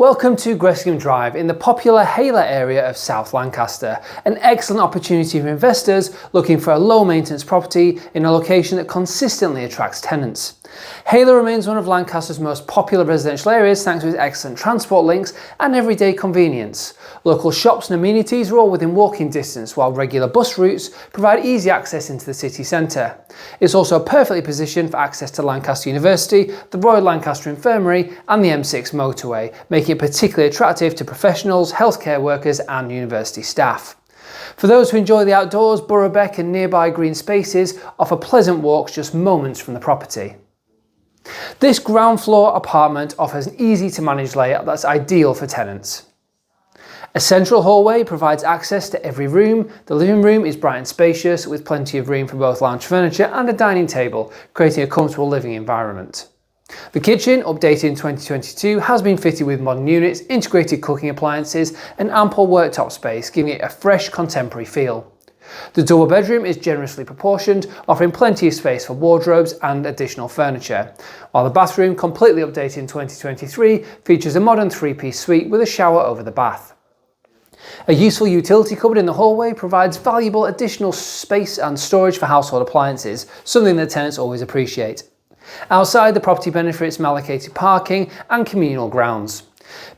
Welcome to Gressingham Drive in the popular Hayler area of South Lancaster, an excellent opportunity for investors looking for a low maintenance property in a location that consistently attracts tenants. Hayler remains one of Lancaster's most popular residential areas thanks to its excellent transport links and everyday convenience. Local shops and amenities are all within walking distance, while regular bus routes provide easy access into the city centre. It's also perfectly positioned for access to Lancaster University, the Royal Lancaster Infirmary and the M6 motorway, making it particularly attractive to professionals, healthcare workers and university staff. For those who enjoy the outdoors, Boroughbeck and nearby green spaces offer pleasant walks just moments from the property. This ground floor apartment offers an easy to manage layout that's ideal for tenants. A central hallway provides access to every room. The living room is bright and spacious with plenty of room for both lounge furniture and a dining table, creating a comfortable living environment. The kitchen, updated in 2022, has been fitted with modern units, integrated cooking appliances and ample worktop space, giving it a fresh contemporary feel. The double bedroom is generously proportioned, offering plenty of space for wardrobes and additional furniture, while the bathroom, completely updated in 2023, features a modern three-piece suite with a shower over the bath. A useful utility cupboard in the hallway provides valuable additional space and storage for household appliances, something that tenants always appreciate. Outside, the property benefits from allocated parking and communal grounds.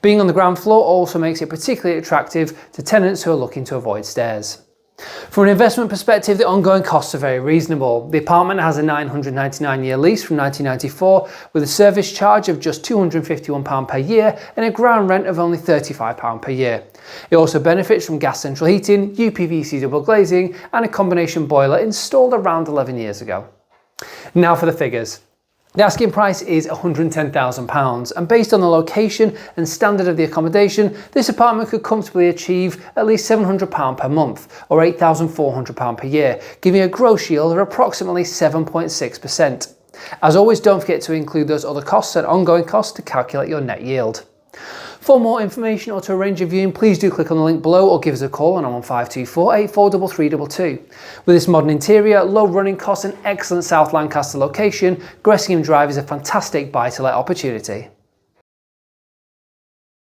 Being on the ground floor also makes it particularly attractive to tenants who are looking to avoid stairs. From an investment perspective, the ongoing costs are very reasonable. The apartment has a 999-year lease from 1994 with a service charge of just £251 per year and a ground rent of only £35 per year. It also benefits from gas central heating, UPVC double glazing and a combination boiler installed around 11 years ago. Now for the figures. The asking price is £110,000 and based on the location and standard of the accommodation, this apartment could comfortably achieve at least £700 per month or £8,400 per year, giving a gross yield of approximately 7.6%. As always, don't forget to include those other costs and ongoing costs to calculate your net yield. For more information or to arrange a viewing, please do click on the link below or give us a call on 01524 843322. With this modern interior, low running costs and excellent South Lancaster location, Gressingham Drive is a fantastic buy-to-let opportunity.